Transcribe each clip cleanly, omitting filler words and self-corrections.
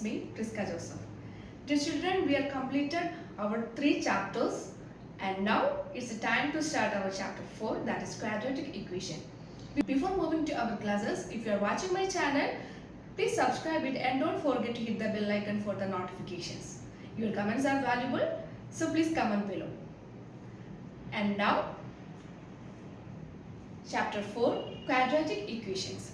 me, Priska Joseph. Dear children, we have completed our 3 chapters and now it's the time to start our chapter 4, that is quadratic equation. Before moving to our classes, if you are watching my channel, please subscribe it and don't forget to hit the bell icon for the notifications. Your comments are valuable, so please comment below. And now, chapter 4, quadratic equations.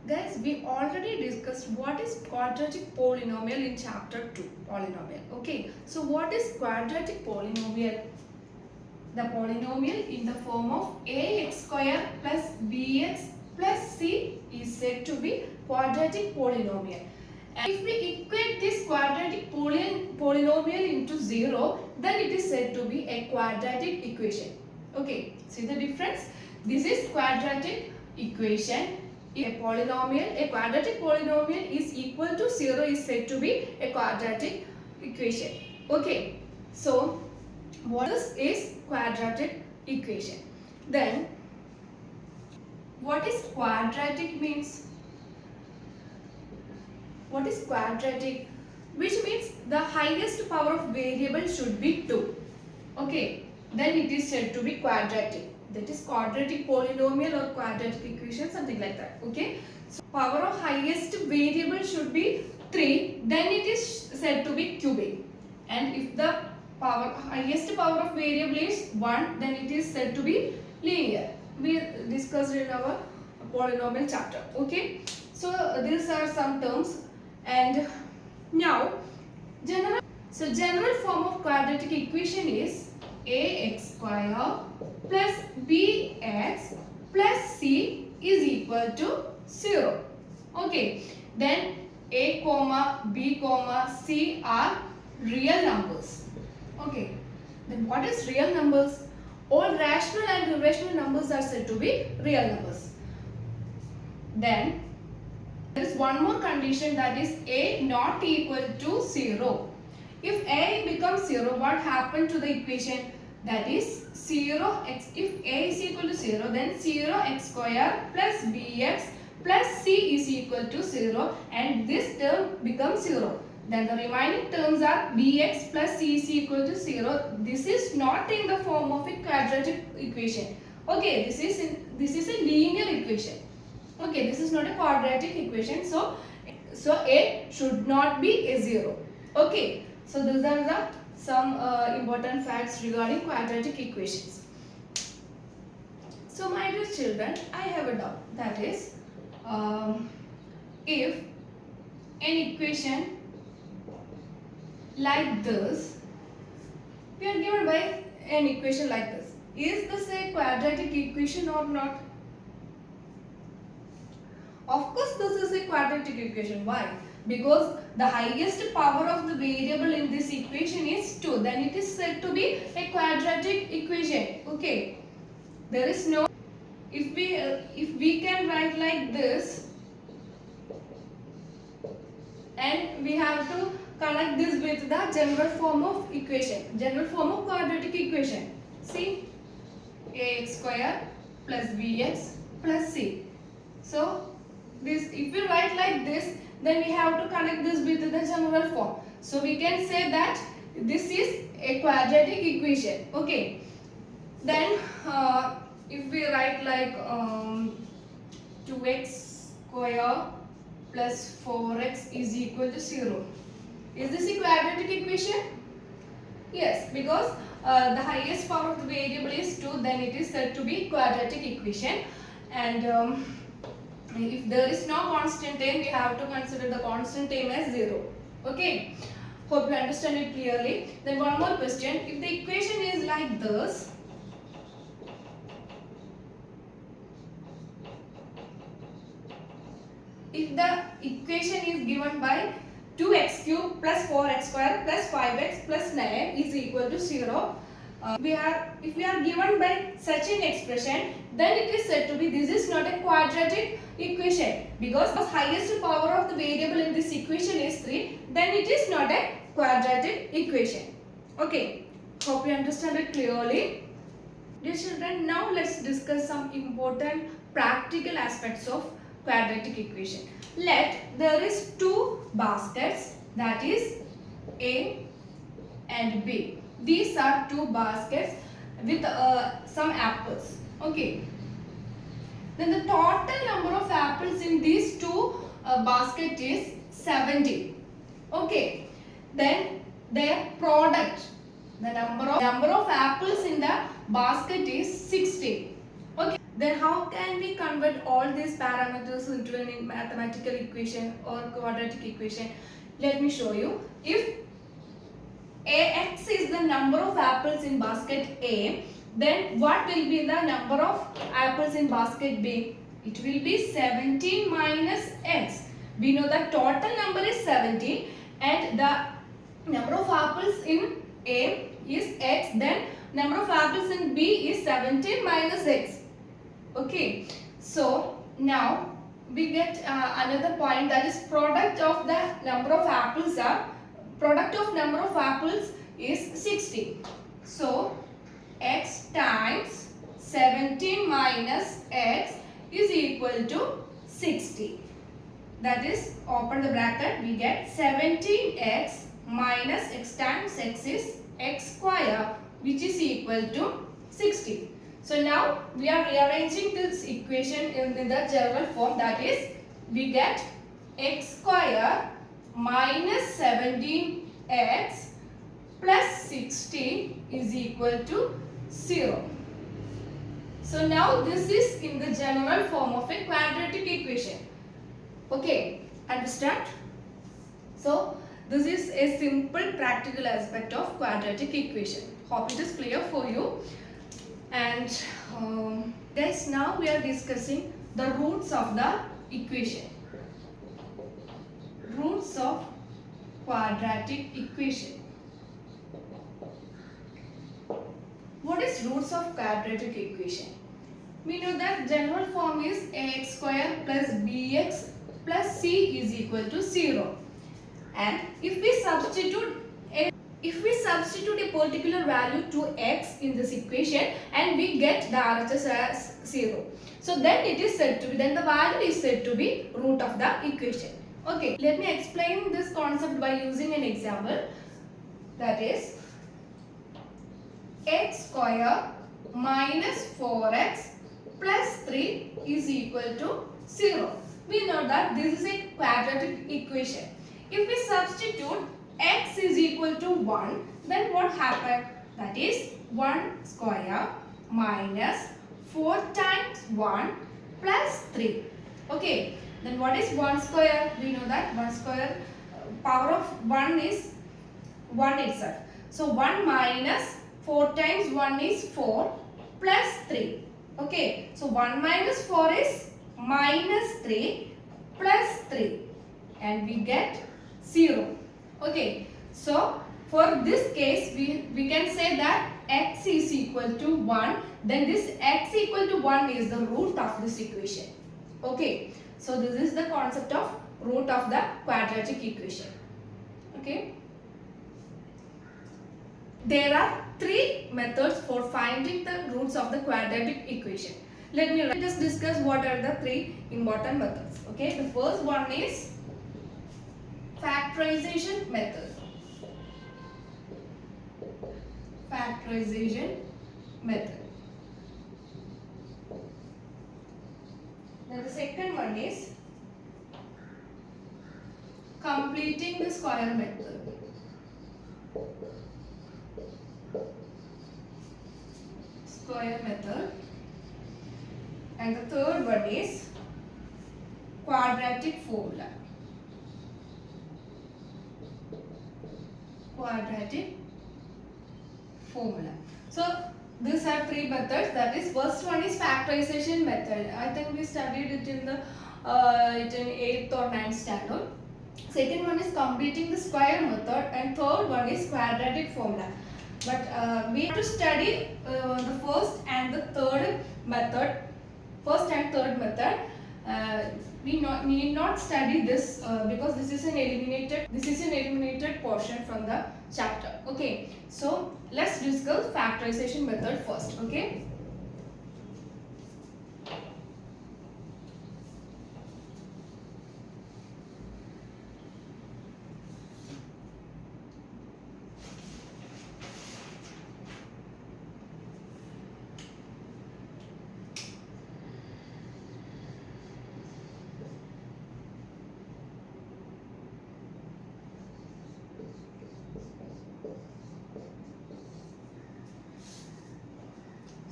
Guys, we already discussed what is quadratic polynomial in chapter 2, polynomial. Okay, so what is quadratic polynomial? The polynomial in the form of ax square plus bx plus c is said to be quadratic polynomial. And if we equate this quadratic polynomial into 0, then it is said to be a quadratic equation. Okay, see the difference? This is quadratic equation. A quadratic polynomial is equal to 0 is said to be a quadratic equation. Okay, so what is quadratic equation? Then what is quadratic means? What is quadratic? Which means the highest power of variable should be 2. Okay, then it is said to be quadratic. That is quadratic polynomial or quadratic equation, something like that. Okay, so power of highest variable should be 3, then it is said to be cubic. And if the highest power of variable is 1, then it is said to be linear. We discussed in our polynomial chapter. Okay, so these are some terms. And now general form of quadratic equation is ax square plus bx plus c is equal to 0. Okay, then a comma b comma c are real numbers. Okay, then what is real numbers? All rational and irrational numbers are said to be real numbers. Then there is one more condition, that is a not equal to 0. If a becomes 0, what happened to the equation? That is 0x. If a is equal to 0, then 0x square plus bx plus c is equal to 0, and this term becomes 0. Then the remaining terms are bx plus c is equal to 0. This is not in the form of a quadratic equation. Okay, this is a linear equation. Okay, this is not a quadratic equation. So a should not be a 0. Okay, so these are the some important facts regarding quadratic equations. So my dear children, I have a doubt, that is if an equation like this, we are given by an equation like this, is this a quadratic equation or not? Of course this is a quadratic equation. Why? Because the highest power of the variable in this equation is 2. Then it is said to be a quadratic equation. Okay. There is no, if we can write like this, and we have to connect this with the general form of equation, general form of quadratic equation. See, ax square plus bx plus c. So this, if we write like this, then we have to connect this with the general form. So we can say that this is a quadratic equation. Okay. Then if we write like 2x square plus 4x is equal to 0. Is this a quadratic equation? Yes, because the highest power of the variable is 2, then it is said to be quadratic equation. And if there is no constant term, we have to consider the constant term as 0. Okay, hope you understand it clearly. Then one more question, if the equation is like this, if the equation is given by 2x cube plus 4x square plus 5x plus 9 is equal to 0, if we are given by such an expression, then it is said to be this is not a quadratic equation, because the highest power of the variable in this equation is 3, then it is not a quadratic equation. Okay, hope you understand it clearly. Dear children, now let's discuss some important practical aspects of quadratic equation. Let there is two baskets, that is A and B. These are two baskets with some apples. Okay. Then the total number of apples in these two basket is 70. Okay. Then their product, the number of apples in the basket is 60. Okay. Then how can we convert all these parameters into a mathematical equation or quadratic equation? Let me show you. If X is the number of apples in basket A, then what will be the number of apples in basket B? It will be 17 minus X. We know the total number is 17 and the number of apples in A is X, then number of apples in B is 17 minus X. Okay, so now we get another point, that is product of the number of apples is 60. So X times 17 minus X is equal to 60. That is, open the bracket, we get 17x minus x times x is x square, which is equal to 60. So now we are rearranging this equation in the general form, that is, we get x square minus 17x plus 60 is equal to 0. So now this is in the general form of a quadratic equation. Okay, understand? So this is a simple practical aspect of quadratic equation. Hope it is clear for you. And guys, now we are discussing the roots of the equation. Roots of quadratic equation. What is roots of quadratic equation? We know that general form is ax square plus bx plus c is equal to 0. And if we substitute a particular value to x in this equation and we get the RHS as 0, so then it is said to be, then the value is said to be root of the equation. Okay, let me explain this concept by using an example. That is, x square minus 4x plus 3 is equal to 0. We know that this is a quadratic equation. If we substitute x is equal to 1, then what happened? That is 1 square minus 4 times 1 plus 3. Okay, then what is 1 square? We know that 1 square power of 1 is 1 itself. So 1 minus 4 times 1 is 4 plus 3. Okay, so 1 minus 4 is minus 3 plus 3 and we get 0. Okay, so for this case we can say that x is equal to 1, then this x equal to 1 is the root of this equation. Okay, so this is the concept of root of the quadratic equation. Okay, there are three methods for finding the roots of the quadratic equation. Let me just discuss what are the three important methods. Okay, the first one is factorization method. Factorization method. Then the second one is completing the square method. Square method. And the third one is quadratic formula. Quadratic formula. So these are three methods. That is, first one is factorization method. I think we studied it in the 8th or 9th standard. Second one is completing the square method, and third one is quadratic formula. But we have to study the first and the third method. First and third method. We need not study this because this is an eliminated portion from the chapter. Okay, so let's discuss factorization method first. Okay,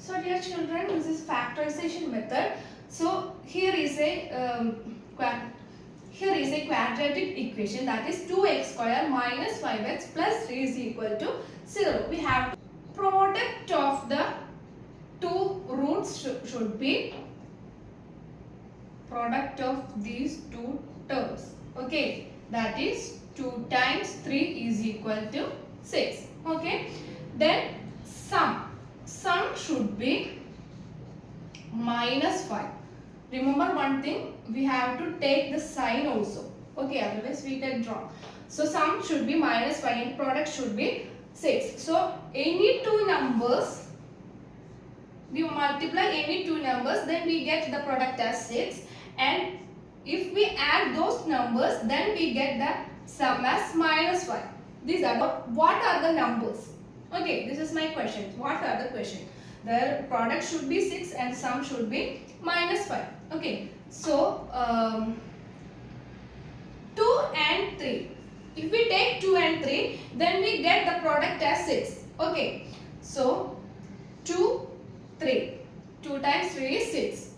So dear children, this is factorization method. So here is a quadratic equation, that is 2x square minus 5x plus 3 is equal to 0. We have product of the two roots should be product of these two terms. Okay, that is 2 times 3 is equal to 6. Okay, then sum should be minus 5. Remember one thing, we have to take the sign also. Okay, otherwise we get wrong. So sum should be minus 5 and product should be 6. So any two numbers, we multiply any two numbers, then we get the product as 6. And if we add those numbers, then we get the sum as minus 5. These are what are the numbers? Okay, this is my question. What are the question? The product should be 6 and sum should be minus 5. Okay, so 2 and 3. If we take 2 and 3, then we get the product as 6. Okay, so 2, 3. 2 times 3 is 6.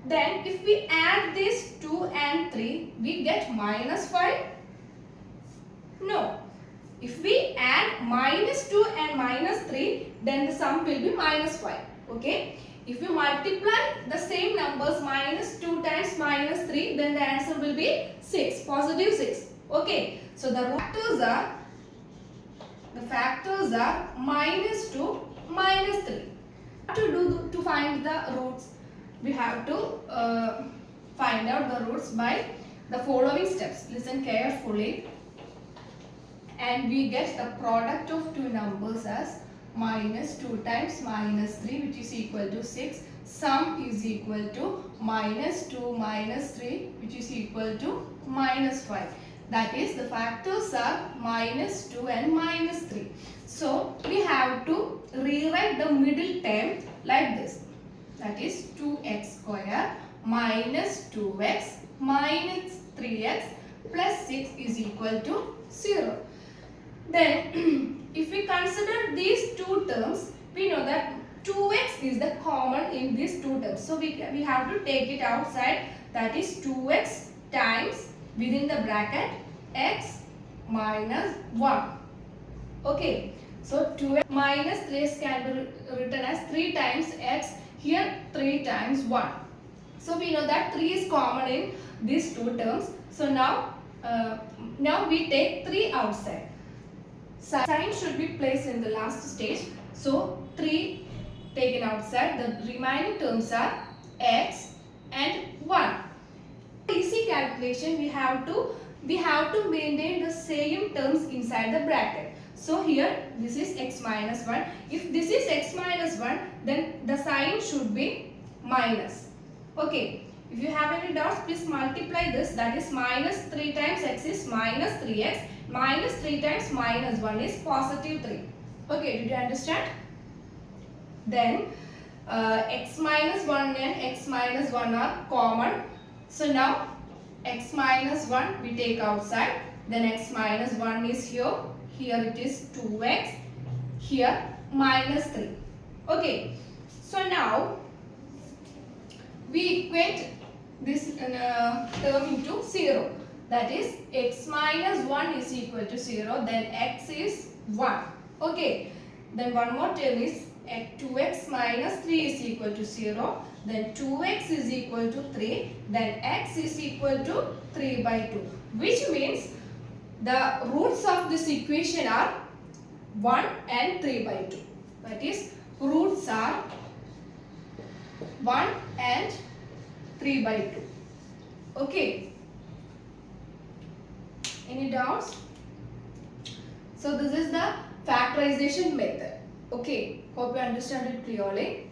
Then if we add this 2 and 3, we get minus 5. No. If we add minus 2 and minus 3, then the sum will be minus 5. Okay. If you multiply the same numbers, minus 2 times minus 3, then the answer will be 6. Positive 6. Okay. So the factors are minus 2, minus 3. What to do to find the roots? We have to find out the roots by the following steps. Listen carefully. And we get the product of two numbers as minus 2 times minus 3, which is equal to 6. Sum is equal to minus 2 minus 3, which is equal to minus 5. That is, the factors are minus 2 and minus 3. So we have to rewrite the middle term like this. That is 2x square minus 2x minus 3x plus 6 is equal to 0. Then if we consider these two terms, we know that 2x is the common in these two terms. So we have to take it outside. That is 2x times within the bracket x minus 1. Okay. So 2x minus 3x can be written as 3 times x. Here 3 times 1. So we know that 3 is common in these two terms. So now we take 3 outside. Sign should be placed in the last stage. So 3 taken outside. The remaining terms are x and 1. Easy calculation. We have to maintain the same terms inside the bracket. So here this is x minus 1. If this is x minus 1, then the sign should be minus. Okay. If you have any doubts, please multiply this. That is minus 3 times x is minus 3x. Minus 3 times minus 1 is positive 3. Okay, did you understand? Then x minus 1 and x minus 1 are common. So now x minus 1 we take outside. Then x minus 1 is here. Here it is 2x. Here minus 3. Okay. So now we equate this term into 0. That is x minus 1 is equal to 0. Then x is 1. Okay. Then one more term is 2x minus 3 is equal to 0. Then 2x is equal to 3. Then x is equal to 3 by 2. Which means the roots of this equation are 1 and 3 by 2. That is, roots are 1 and 3 by 2. Okay. Any doubts? So this is the factorization method. Okay. Hope you understand it clearly.